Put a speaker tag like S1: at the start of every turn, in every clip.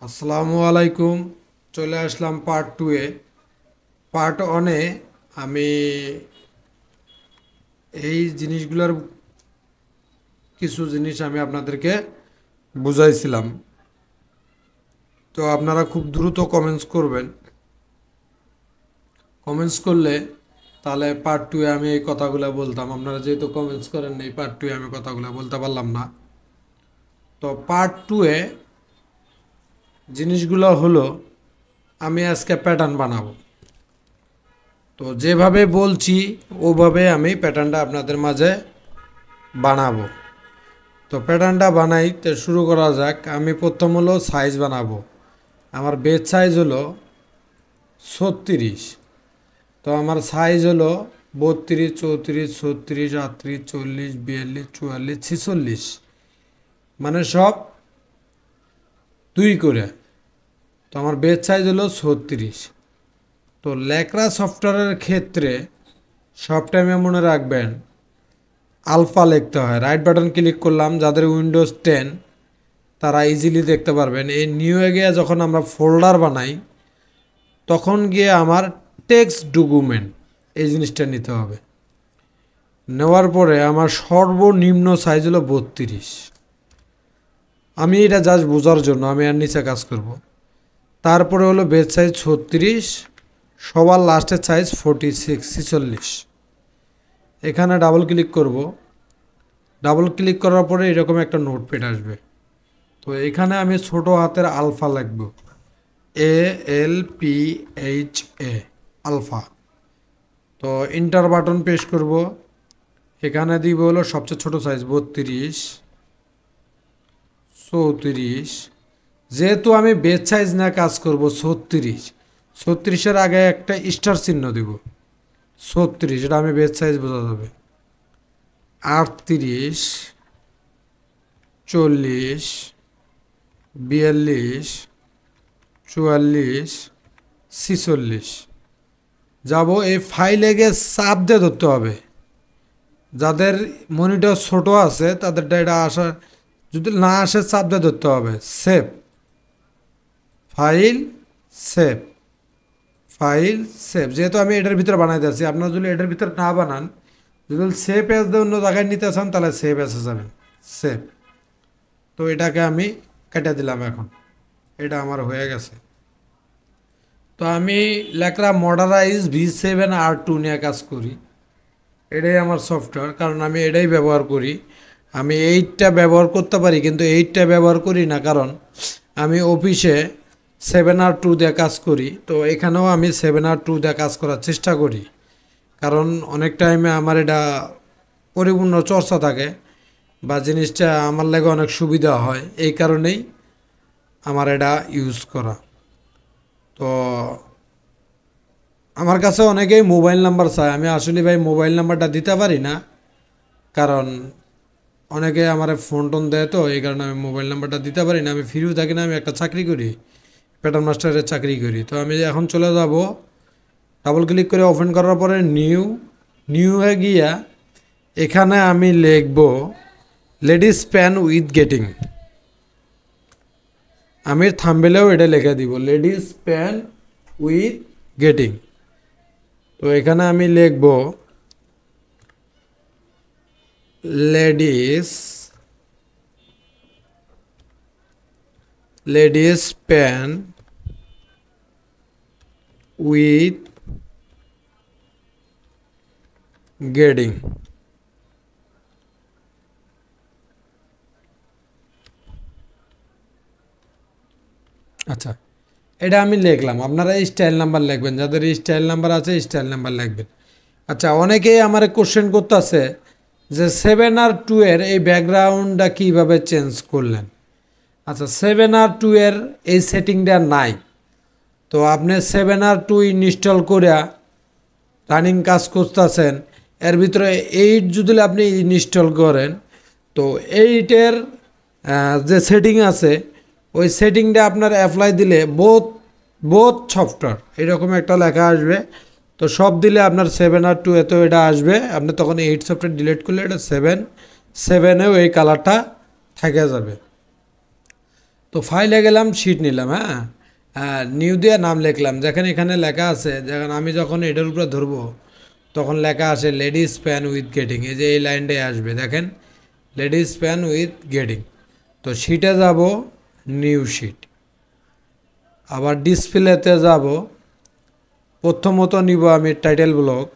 S1: আসসালামু আলাইকুম। চলে আসলাম পার্ট 2 এ। পার্ট 1 এ আমি এই জিনিসগুলোর কিছু জিনিস আমি আপনাদেরকে বুঝাইছিলাম। তো আপনারা খুব দ্রুত কমেন্টস করবেন। কমেন্টস করলে তাহলে পার্ট 2 এ আমি এই কথাগুলো বলতাম। আপনারা যেহেতু কমেন্টস করেন নাই, পার্ট 2 এ আমি কথাগুলো বলতে পারলাম না। তো পার্ট 2 এ জিনিসগুলো হলো, আমি আজকে প্যাটার্ন বানাবো। তো যেভাবে বলছি ওভাবে আমি প্যাটার্নটা আপনাদের মাঝে বানাবো। তো প্যাটার্নটা বানাই, তো শুরু করা যাক। আমি প্রথম হলো সাইজ বানাবো। আমার বেড সাইজ হলো 36। তো আমার সাইজ হলো 32, 34, 36, 38, 40, 42, 44, 46, মানে সব দুই করে। তো আমার বেড সাইজ হলো 36। তো ল্যাকড়া সফটওয়্যারের ক্ষেত্রে সব টাইমে মনে রাখবেন আলফা লিখতে হয়। রাইট বাটন ক্লিক করলাম, যাদের উইন্ডোজ 10 তারা ইজিলি দেখতে পারবেন। এই নিউ-এ গিয়ে যখন আমরা ফোল্ডার বানাই তখন গিয়ে আমার টেক্সট ডকুমেন্ট এই জিনিসটা নিতে হবে। নেওয়ার পরে আমার সর্বনিম্ন সাইজ হলো 32। আমি এটা জাস্ট বোঝার জন্য আমি আর নিচে কাজ করব। তারপরে হলো বেজ সাইজ 36, সবার লাস্টের সাইজ 46, 46। এখানে ডাবল ক্লিক করব। ডাবল ক্লিক করার পরে এরকম একটা নোটপ্যাড আসবে। তো এখানে আমি ছোট হাতের আলফা লিখব, ALPHA, আলফা। তো ইন্টার বাটন প্রেস করব। এখানে দিব হলো সবচেয়ে ছোট সাইজ 32, 34। যেহেতু আমি বেজ সাইজ না কাজ করব 36, 36-এর আগে একটা স্টার চিহ্ন দিব। 36 এটা আমি বেজ সাইজ বোঝা যাবে। 38, 40, 42, 44, 46 যাব। এই ফাইলে গিয়ে চাপ দিয়ে ধরতে হবে। যাদের মনিটর ছোট আছে তাদেরটা এটা আসা, যদি না আসে চাপ দিয়ে ধরতে হবে। Save file, save file, save. যেহেতু আমি এটার ভিতরে বানাই দিয়েছি, আপনারা যদি এটার ভিতরে না বানান, যদি সেভ অ্যাজ দিয়ে অন্য জায়গায় নিতে চান তাহলে সেভ অ্যাসে যাবেন, সেভ। তো এটাকে আমি কেটে দিলাম। এখন এটা আমার হয়ে গেছে। তো আমি লেকরা মডারাইজ V7R2 নিয়ে কাজ করি। এটাই আমার সফটওয়্যার, কারণ আমি এটাই ব্যবহার করি। আমি 8টা ব্যবহার করতে পারি কিন্তু 8টা ব্যবহার করি না, কারণ আমি অফিসে 7R2 দিয়ে কাজ করি। তো এখানেও আমি 7R2 দিয়ে কাজ করার চেষ্টা করি, কারণ অনেক টাইমে আমার এটা পরিপূর্ণ চর্চা থাকে বা জিনিসটা আমার লাগে অনেক সুবিধা হয়, এই কারণেই আমার এটা ইউজ করা। তো আমার কাছে অনেকেই মোবাইল নাম্বার চায়। আমি আসলে ভাই মোবাইল নাম্বারটা দিতে পারি না, কারণ অনেকে আমার ফোন টোন দেয়, তো এই কারণে আমি মোবাইল নাম্বারটা দিতে পারি না। আমি ফ্রিও থাকি না, আমি একটা চাকরি করি, প্যাটার্ন মাস্টারের চাকরি করি। তো আমি এখন চলে যাব। ডাবল ক্লিক করে ওপেন করার পরে নিউ গিয়া এখানে আমি লিখব লেডিস প্যান উইথ গেটিং। আমি থাম্বনেলেও এটা লিখে দিব, লেডিস প্যান উইথ গেটিং। তো এখানে আমি লিখব লেডিস প্যান উইথ গেটিং। আচ্ছা, এটা আমি লিখলাম। আপনারা স্টাইল নাম্বার লিখবেন, যাদের স্টাইল নাম্বার আছে স্টাইল নাম্বার লিখবেন। আচ্ছা, অনেকেই আমার কোশ্চেন করতেছে যে 7R2 এর এই ব্যাকগ্রাউন্ডটা কীভাবে চেঞ্জ করলেন। আচ্ছা, 7R2 এর এই সেটিংটা নাই। তো আপনি 7R2 ইনস্টল করে রানিং কাজ করতেছেন, এর ভিতরে 8 যদি আপনি ইনস্টল করেন, তো 8-এর যে সেটিং আছে ওই সেটিংটা আপনার অ্যাপ্লাই দিলে বোথ সফটওয়্যার এরকম একটা লেখা আসবে। তো সব দিলে আপনার 7R2 এত এটা আসবে। আপনি তখন 8 সফটওয়্যার ডিলিট করলে এটা 7-এও এই কালারটা থেকে যাবে। তো ফাইলে গেলাম, শিট নিলাম, হ্যাঁ, নিউ দিয়ে নাম লিখলাম। যেখানে এখানে লেখা আছে, যেখানে আমি যখন এটার উপরে ধরবো তখন লেখা আছে লেডিস প্যান উইথ গেটিং, এই যে এই লাইনটাই আসবে, দেখেন লেডিস প্যান উইথ গেটিং। তো শিটে যাব, নিউ শিট, আবার ডিসপ্লেতে যাব। প্রথমত নিব আমি টাইটেল ব্লক,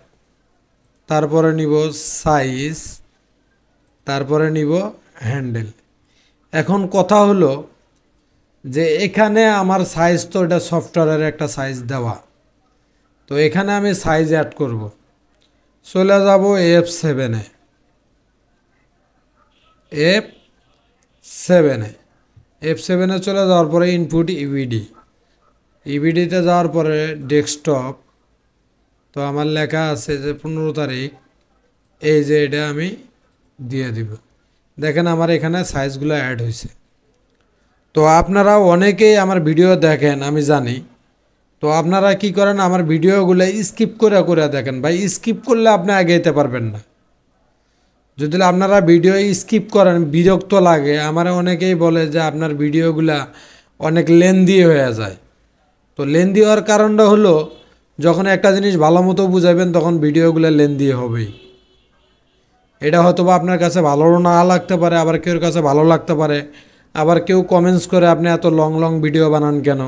S1: তারপরে নিব সাইজ, তারপরে নিব হ্যান্ডেল। এখন কথা হলো যে এখানে আমার সাইজ, তো এটা সফটওয়্যারের একটা সাইজ দেওয়া, তো এখানে আমি সাইজ অ্যাড করব। চলে যাব F7-এ, F7-এ চলে যাওয়ার পরে ইনপুট ইভিডিতে যাওয়ার পরে ডেস্কটপ। তো আমার লেখা আছে যে 15 তারিখ, এই যে এটা আমি দিয়ে দিব। দেখেন আমার এখানে সাইজগুলো অ্যাড হয়েছে। তো আপনারা অনেকেই আমার ভিডিও দেখেন আমি জানি, তো আপনারা কি করেন, আমার ভিডিওগুলো স্কিপ করে করে দেখেন। ভাই স্কিপ করলে আপনি আগে যেতে পারবেন না। যদি আপনারা ভিডিও স্কিপ করেন, বিরক্ত লাগে। আমার অনেকেই বলে যে আপনার ভিডিওগুলা অনেক লেন্দি হয়ে যায়। তো লেন্দি হওয়ার কারণটা হলো, যখন একটা জিনিস ভালো মতো বুঝাবেন তখন ভিডিওগুলো লেন্দি হবেই। এটা হয়তো বা আপনার কাছে ভালো না লাগতে পারে, আবার কেউর কাছে ভালো লাগতে পারে। আবার কেউ কমেন্টস করে আপনি এত লং লং ভিডিও বানান কেন।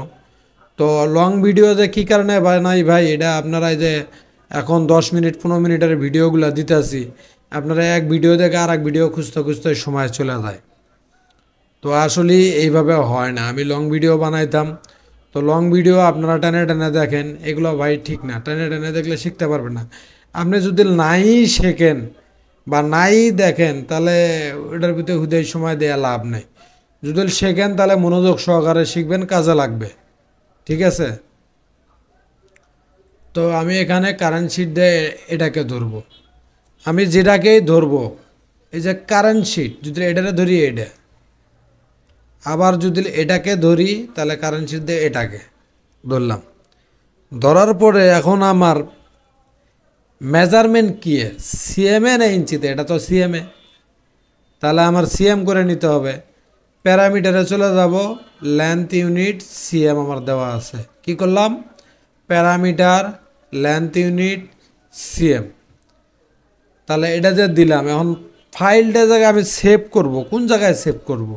S1: তো লং ভিডিও যে কী কারণে বানাই ভাই, এটা আপনারা যে এখন 10 মিনিট 15 মিনিটের ভিডিওগুলো দিতেছি, আপনারা এক ভিডিও দেখে আর এক ভিডিও খুঁজতে খুঁজতে সময় চলে যায়। তো আসলে এইভাবে হয় না। আমি লং ভিডিও বানাইতাম, তো লং ভিডিও আপনারা টেনে টেনে দেখেন, এগুলো ভাই ঠিক না। টেনে টেনে দেখলে শিখতে পারবেন না। আপনি যদি নাই শেখেন বা নাই দেখেন, তাহলে ওটার ভিতরে হুদেই সময় দেওয়া লাভ নেই। যদি শেখেন তাহলে মনোযোগ সহকারে শিখবেন, কাজে লাগবে। ঠিক আছে। তো আমি এখানে কারেন্ট শিট দিয়ে এটাকে ধরবো। আমি যেটাকেই ধরবো, এই যে কারেন্ট শিট, যদি এটারে ধরি এটা, আবার যদি এটাকে ধরি তাহলে কারেন্ট শিট দিয়ে এটাকে ধরলাম। ধরার পরে এখন আমার মেজারমেন্ট কী, সিএমএ না ইঞ্চিতে? এটা তো সিএমএ, তাহলে আমার সিএম করে নিতে হবে। প্যারামিটারে চলে যাব, লেন্থ ইউনিট সিএম আমার দেওয়া আছে। কি করলাম? Parameter length unit CM. তাহলে এটা যে দিলাম, এখন ফাইলটা জায়গায় আমি সেভ করব। কোন জায়গায় সেভ করব?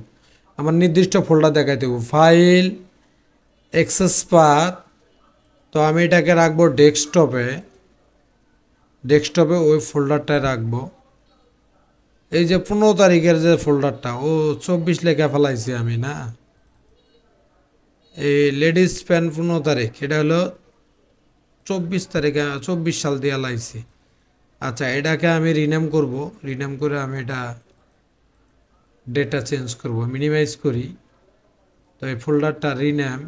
S1: আমার নির্দিষ্ট ফোল্ডার দেখাই দেব, ফাইল, অ্যাক্সেস পাথ। তো আমি এটাকে রাখবো ডেস্কটপে ওই ফোল্ডারটায় রাখবো। এই যে 15 তারিখের যে ফোল্ডারটা, ও 24 লেখা ফেলাইছি আমি না, এই লেডিস প্যান 15 তারিখ, এটা হলো 24 তারিখে, 24 সাল দিয়ে লাইছি। আচ্ছা, এটাকে আমি রিনেম করব। রিনেম করে আমি এটা ডেটা চেঞ্জ করব, মিনিমাইজ করি। তো এই ফোল্ডারটা রিনেম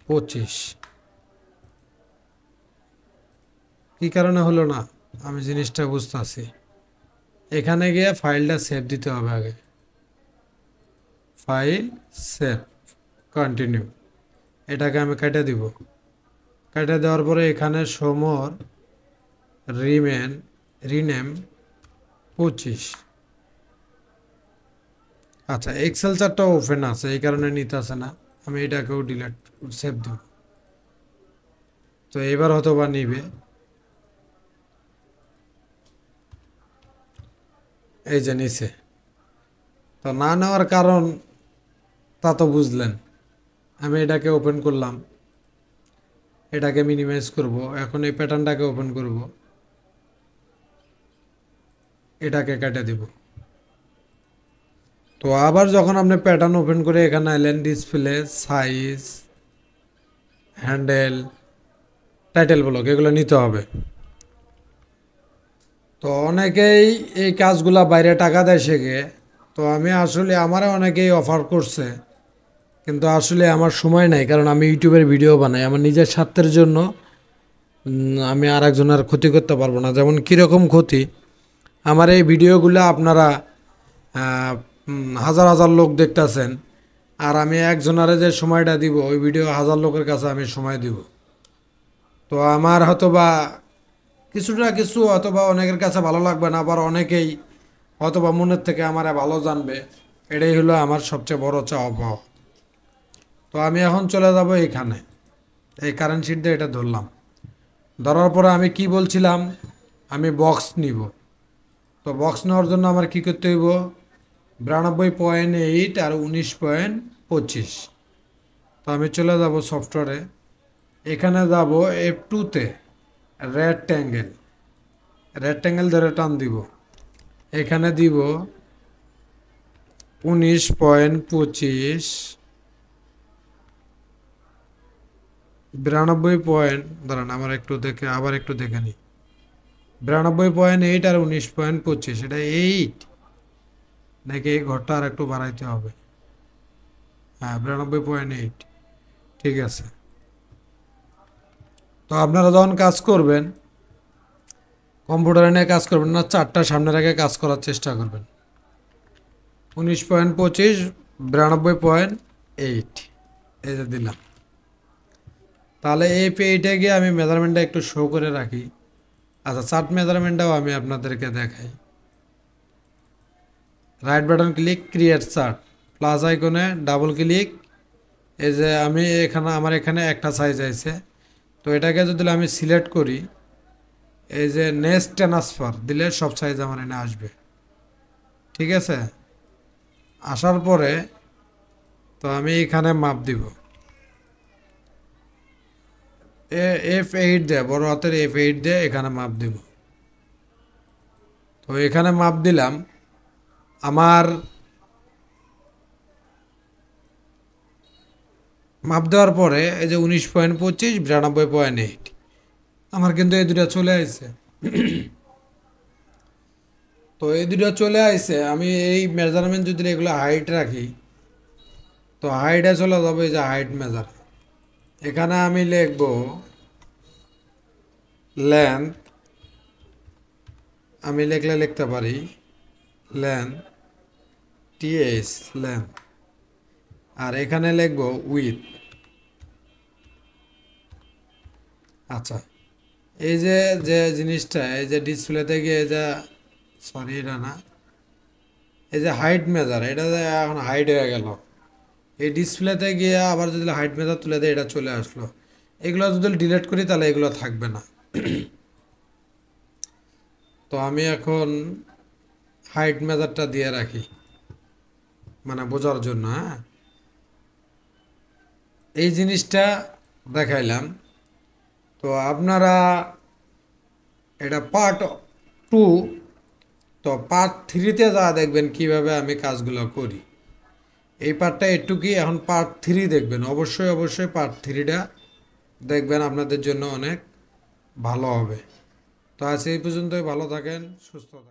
S1: 25। কি কারণে হলো না আমি জিনিসটা বুঝতেছি। এখানে গিয়ে ফাইলটা সেভ দিতে হবে আগে। File save, continue. এটাকে আমি কেটে দিব। কেটে দেওয়ার পরে এখানে সমর রিনেম 25। আচ্ছা, এক্সেল চারটা ওপেন আছে, এই কারণে নিতে আসে না। আমি এটাকেও ডিলিট সেভ দেব। তো এবার হয়তো বা নিবে। এই যে নিচে। তো না নেওয়ার কারণ তা তো বুঝলেন। আমি এটাকে ওপেন করলাম, এটাকে মিনিমাইজ করব। এখন এই প্যাটার্নটাকে ওপেন করব, এটাকে কেটে দিব। তো আবার যখন আপনি প্যাটার্ন ওপেন করে এখানে এলেন, display, size, handle, title block, এগুলো নিতে হবে। তো অনেকেই এই কাজগুলা বাইরে টাকা দেয় শেখে। তো আমি আসলে, আমারে অনেকেই অফার করছে, কিন্তু আসলে আমার সময় নাই, কারণ আমি ইউটিউবের ভিডিও বানাই আমার নিজের স্বার্থের জন্য। আমি আর একজনের ক্ষতি করতে পারবো না। যেমন কীরকম ক্ষতি, আমার এই ভিডিওগুলো আপনারা হাজার হাজার লোক দেখতেছেন, আর আমি একজনারে যে সময়টা দিব, ওই ভিডিও হাজার লোকের কাছে আমি সময় দিব। তো আমার হয়তো বা কিছু হয়তো বা অনেকের কাছে ভালো লাগবে না, আবার অনেকেই অথবা মনের থেকে আমারে ভালো জানবে, এটাই হলো আমার সবচেয়ে বড় চাওয়া পাওয়া। তো আমি এখন চলে যাব এখানে, এই কারেন্ট শিট দিয়ে এটা ধরলাম। ধরার পরে আমি কি বলছিলাম, আমি বক্স নিব। তো বক্স নেওয়ার জন্য আমার কি করতে হইব, 92.8 আর 19.25। তো আমি চলে যাব সফটওয়্যারে, এখানে যাব F2-তে, রেক্ট্যাঙ্গেল ধরে টান দিব, এখানে দিব 19.25, 92 দাঁড়ান আমার একটু দেখে আবার একটু দেখে নিই, 92.8 আর 19.25, এটা 8 নাকি এই ঘরটা আর একটু বাড়াইতে হবে? হ্যাঁ, 92.8, ঠিক আছে। তো আপনারা যখন কাজ করবেন, কম্পিউটারে নিয়ে কাজ করবেন না, চারটা সামনে রেখে কাজ করার চেষ্টা করবেন। 19.25, 92.8, এই যে দিলাম। তাহলে এই পেইটে গিয়ে আমি মেজারমেন্টটা একটু শো করে রাখি। আচ্ছা, চার্ট মেজারমেন্টটাও আমি আপনাদেরকে দেখাই। Right button click, create chart, plus আইকনে ডাবল ক্লিক। এই যে আমি এখানে আমার এখানে একটা সাইজ আছে, তো এটাকে যদি আমি সিলেক্ট করি, এই যে নেক্সট ট্রান্সফার দিলে সব সাইজ আমার এনে আসবে, ঠিক আছে। আসার পরে তো আমি এখানে মাপ দিব, F8 দিয়ে, বড় হাতের F8 দিয়ে এখানে মাপ দিব। তো এখানে মাপ দিলাম, আমার মাপ দেওয়ার পরে এই যে 19.25, 92.8, আমার কিন্তু এই দুটা চলে আসছে। তো এই দুটো চলে আসছে, আমি এই মেজারমেন্ট যদি এগুলো হাইট রাখি, তো হাইটে চলে যাবে, এই যে হাইট মেজার, এখানে আমি লিখব লেন্থ, আমি লিখতে পারি লেন্থ, TH লেন্থ, আর এখানে লিখব উইথ। আচ্ছা, এই যে যে জিনিসটা, এই যে ডিসপ্লেতে গিয়ে এই যে, সরি এটা না, এই যে হাইট মেজার, এটা যে এখন হাইট হয়ে গেল, এই ডিসপ্লেতে গিয়ে আবার যদি হাইট মেজার তুলে দেয়, এটা চলে আসলো। এগুলো যদি ডিলিট করি তাহলে এগুলো থাকবে না। তো আমি এখন হাইট মেজারটা দিয়ে রাখি, মানে বোঝার জন্য। হ্যাঁ, এই জিনিসটা দেখাইলাম। তো আপনারা এটা পার্ট 2, তো পার্ট 3-তে যা দেখবেন কিভাবে আমি কাজগুলো করি। এই পার্টটা একটু কি, এখন পার্ট 3 দেখবেন, অবশ্যই অবশ্যই পার্ট 3টা দেখবেন, আপনাদের জন্য অনেক ভালো হবে। তো আজ এই পর্যন্তই, ভালো থাকেন, সুস্থ থাকেন।